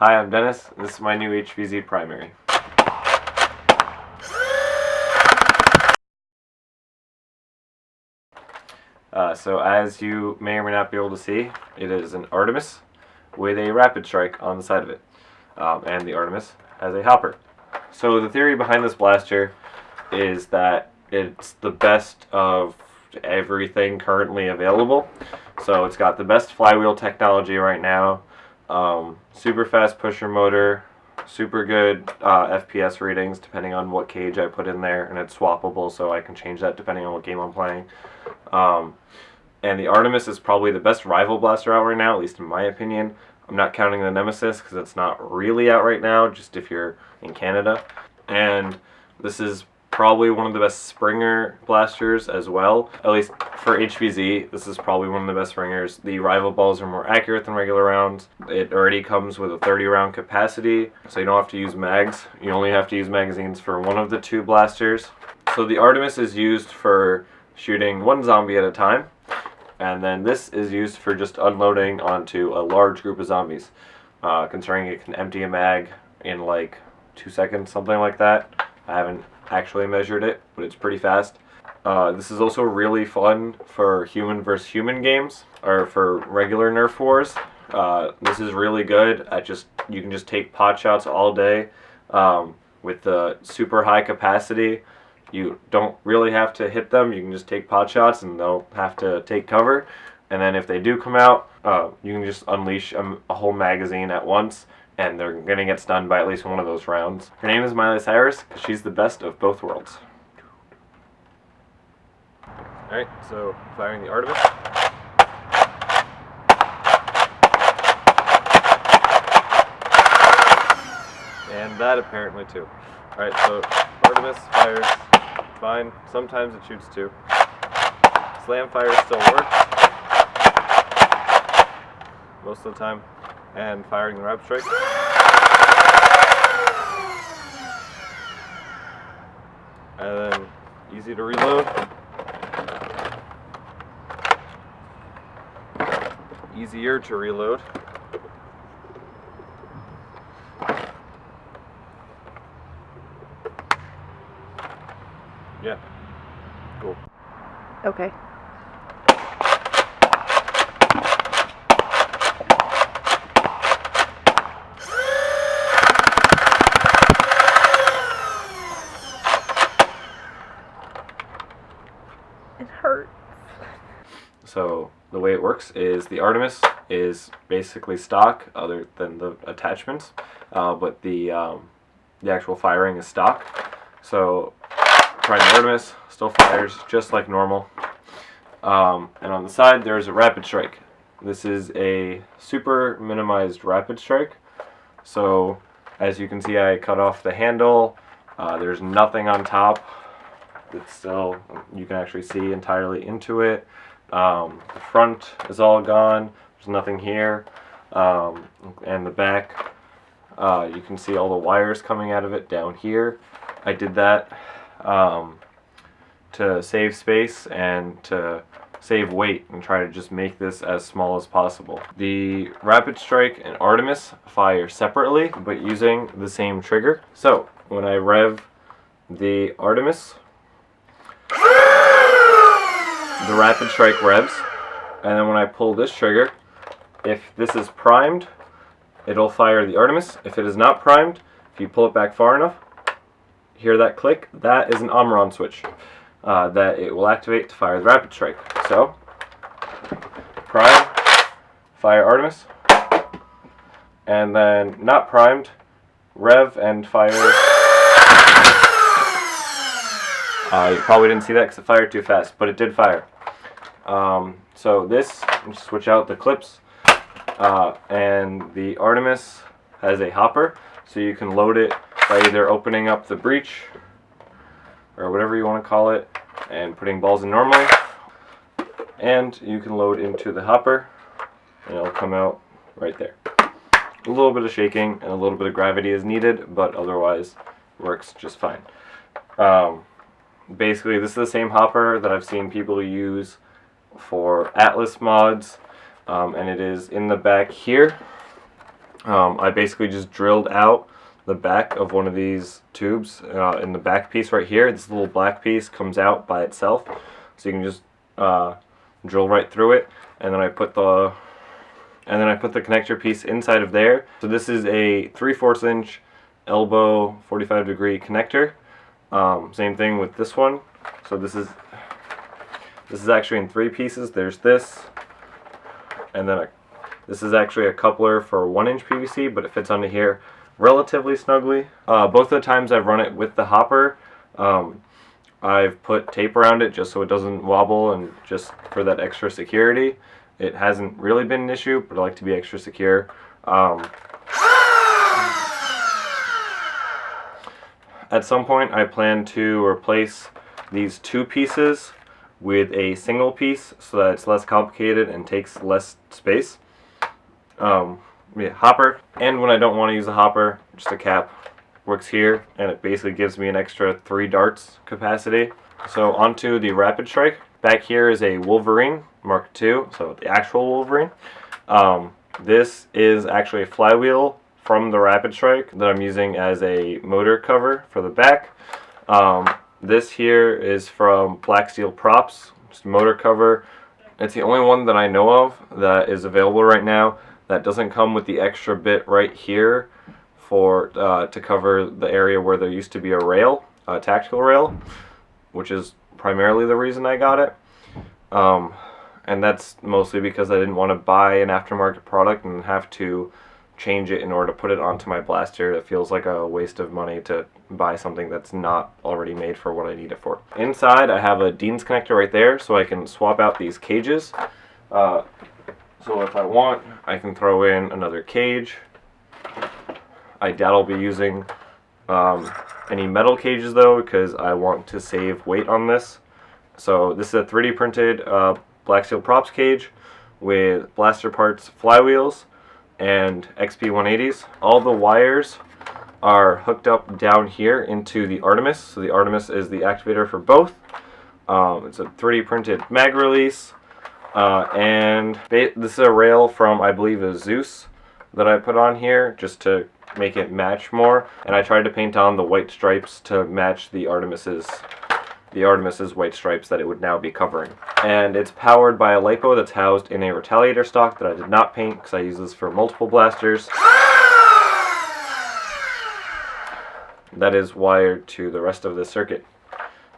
Hi, I'm Dennis. This is my new HVZ primary. So as you may or may not be able to see, it is an Artemis with a Rapidstrike on the side of it. And the Artemis has a hopper. So the theory behind this blaster is that it's the best of everything currently available. So it's got the best flywheel technology right now, super fast pusher motor, super good FPS readings depending on what cage I put in there, and it's swappable, so I can change that depending on what game I'm playing. And the Artemis is probably the best rival blaster out right now, at least in my opinion. I'm not counting the Nemesis because it's not really out right now, just if you're in Canada. And this is probably one of the best Springer blasters as well. At least for HVZ, this is probably one of the best Springers. The rival balls are more accurate than regular rounds. It already comes with a 30 round capacity, so you don't have to use mags. You only have to use magazines for one of the two blasters. So the Artemis is used for shooting one zombie at a time, and then this is used for just unloading onto a large group of zombies. Considering it can empty a mag in like 2 seconds, something like that. I haven't actually measured it, but it's pretty fast. This is also really fun for human versus human games, or for regular Nerf wars. This is really good at you can just take pot shots all day with the super high capacity. You don't really have to hit them. You can just take pot shots and they'll have to take cover. And then if they do come out, you can just unleash a whole magazine at once, and they're going to get stunned by at least one of those rounds. Her name is Miley Cyrus because she's the best of both worlds. Alright, so firing the Artemis. And that apparently too. Alright, so Artemis fires fine. Sometimes it shoots too. Slam fire still works most of the time. And firing the Rapidstrike. And then easy to reload. Easier to reload. Yeah. Cool. Okay. It hurts. So the way it works is the Artemis is basically stock, other than the attachments, but the actual firing is stock. So trying the Artemis still fires just like normal. And on the side there's a Rapidstrike. This is a super minimized Rapidstrike. So as you can see, I cut off the handle. There's nothing on top. It's still, you can actually see entirely into it. The front is all gone. There's nothing here. And the back, you can see all the wires coming out of it down here. I did that to save space and to save weight and try to just make this as small as possible. The Rapidstrike and Artemis fire separately, but using the same trigger. So when I rev the Artemis, the Rapidstrike revs, and then when I pull this trigger, if this is primed, it'll fire the Artemis. If it is not primed, if you pull it back far enough, hear that click? That is an Omron switch that it will activate to fire the Rapidstrike. So, prime, fire Artemis, and then not primed, rev and fire. You probably didn't see that because it fired too fast, but it did fire. So this, just switch out the clips, and the Artemis has a hopper, so you can load it by either opening up the breech, or whatever you want to call it, and putting balls in normally, and you can load into the hopper, and it'll come out right there. A little bit of shaking and a little bit of gravity is needed, but otherwise works just fine. Basically, this is the same hopper that I've seen people use for Atlas mods, and it is in the back here. I basically just drilled out the back of one of these tubes in the back piece right here. This little black piece comes out by itself, so you can just drill right through it, and then I put the connector piece inside of there. So this is a 3/4 inch elbow 45-degree connector. Same thing with this one. So this is actually in 3 pieces. There's this, and then this is actually a coupler for 1-inch PVC, but it fits onto here relatively snugly. Both of the times I've run it with the hopper, I've put tape around it just so it doesn't wobble and just for that extra security. It hasn't really been an issue, but I like to be extra secure. At some point I plan to replace these 2 pieces with a single piece so that it's less complicated and takes less space. Hopper, and when I don't want to use a hopper, just a cap works here, and it basically gives me an extra 3 darts capacity. So onto the Rapidstrike. Back here is a Wolverine Mark II, so the actual Wolverine. This is actually a flywheel from the Rapidstrike that I'm using as a motor cover for the back. This here is from Black Steel Props, just a motor cover. It's the only one that I know of that is available right now that doesn't come with the extra bit right here for to cover the area where there used to be a rail, a tactical rail, which is primarily the reason I got it. And that's mostly because I didn't want to buy an aftermarket product and have to change it in order to put it onto my blaster. It feels like a waste of money to buy something that's not already made for what I need it for. Inside I have a Dean's connector right there, so I can swap out these cages. So if I want, I can throw in another cage. I doubt I'll be using any metal cages though, because I want to save weight on this. So this is a 3D printed Black Steel Props cage with blaster parts, flywheels, and XP 180s. All the wires are hooked up down here into the Artemis. So the Artemis is the activator for both. It's a 3D printed mag release. And this is a rail from, I believe, a Zeus that I put on here just to make it match more. And I tried to paint on the white stripes to match the Artemis's white stripes that it would now be covering. And it's powered by a LiPo that's housed in a Retaliator stock that I did not paint because I use this for multiple blasters. That is wired to the rest of the circuit.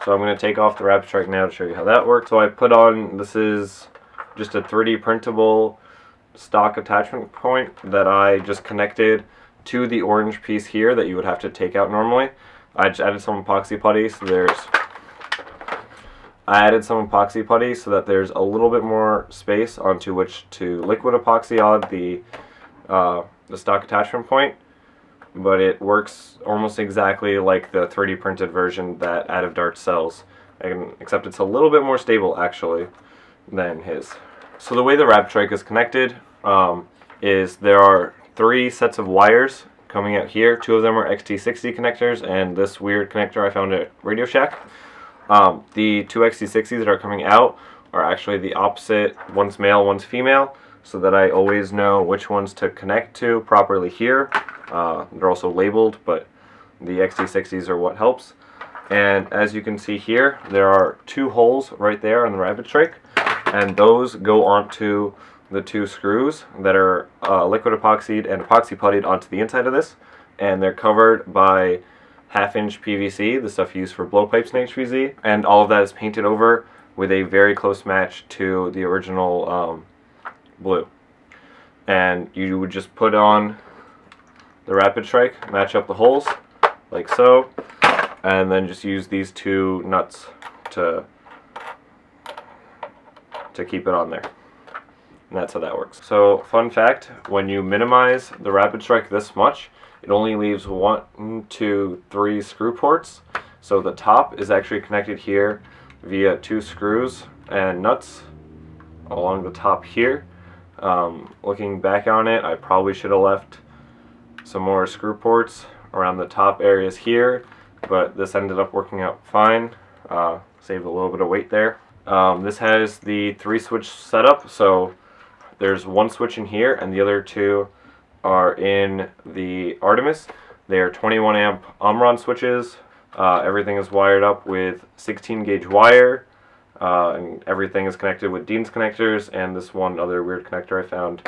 So I'm going to take off the Rapidstrike now to show you how that works. So I put on, this is just a 3D printable stock attachment point that I just connected to the orange piece here that you would have to take out normally. I just added some epoxy putty, so that there's a little bit more space onto which to liquid epoxy on the stock attachment point, but it works almost exactly like the 3D printed version that Out of Dart sells, except it's a little bit more stable actually than his. So the way the Rapidstrike is connected is there are 3 sets of wires coming out here. 2 of them are XT60 connectors and this weird connector I found at Radio Shack. The 2 XT60s that are coming out are actually the opposite. One's male, one's female, so that I always know which ones to connect to properly here. They're also labeled, but the XT60s are what helps. And as you can see here, there are 2 holes right there on the Rapidstrike, and those go onto the 2 screws that are liquid epoxied and epoxy puttied onto the inside of this, and they're covered by 1/2-inch PVC, the stuff used for blowpipes in HVZ, and all of that is painted over with a very close match to the original blue. And you would just put on the Rapidstrike, match up the holes like so, and then just use these 2 nuts to keep it on there. And that's how that works. So fun fact, when you minimize the Rapidstrike this much, it only leaves 1, 2, 3 screw ports. So the top is actually connected here via 2 screws and nuts along the top here. Looking back on it, I probably should have left some more screw ports around the top areas here, but this ended up working out fine. Saved a little bit of weight there. This has the 3 switch setup, so there's 1 switch in here and the other 2 are in the Artemis. They are 21 amp Omron switches. Everything is wired up with 16 gauge wire, and everything is connected with Dean's connectors and this one other weird connector I found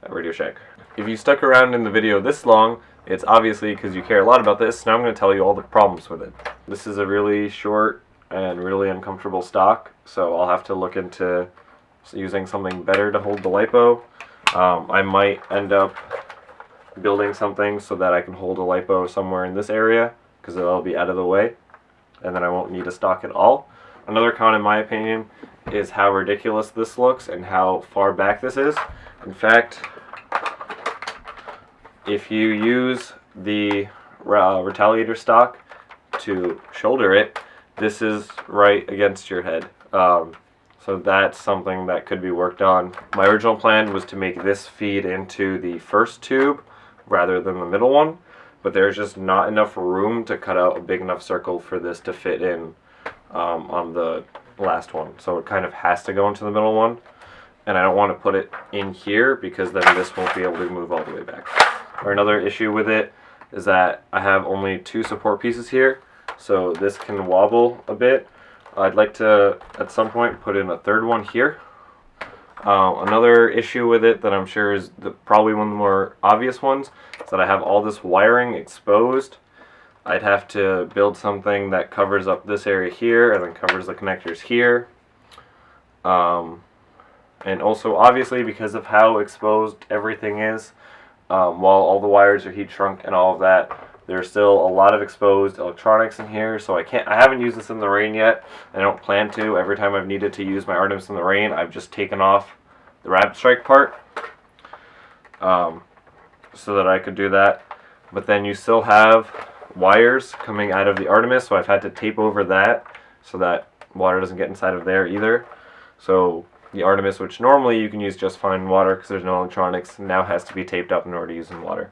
at Radio Shack. If you stuck around in the video this long, it's obviously because you care a lot about this. Now I'm going to tell you all the problems with it. This is a really short and really uncomfortable stock, so I'll have to look into using something better to hold the LiPo. I might end up building something so that I can hold a LiPo somewhere in this area, because it'll be out of the way, and then I won't need a stock at all. Another con, in my opinion, is how ridiculous this looks and how far back this is. In fact, if you use the Retaliator stock to shoulder it, this is right against your head. So that's something that could be worked on. My original plan was to make this feed into the first tube rather than the middle one, but there's just not enough room to cut out a big enough circle for this to fit in on the last one. So it kind of has to go into the middle one, and I don't want to put it in here because then this won't be able to move all the way back. Or another issue with it is that I have only 2 support pieces here, so this can wobble a bit. I'd like to, at some point, put in a third one here. Another issue with it that I'm sure is probably one of the more obvious ones is that I have all this wiring exposed. I'd have to build something that covers up this area here and then covers the connectors here. And also, obviously, because of how exposed everything is, while all the wires are heat shrunk and all of that, there's still a lot of exposed electronics in here, so I haven't used this in the rain yet. I don't plan to. Every time I've needed to use my Artemis in the rain, I've just taken off the Rapidstrike part, so that I could do that. But then you still have wires coming out of the Artemis, so I've had to tape over that so that water doesn't get inside of there either. So the Artemis, which normally you can use just fine in water because there's no electronics, now has to be taped up in order to use in water.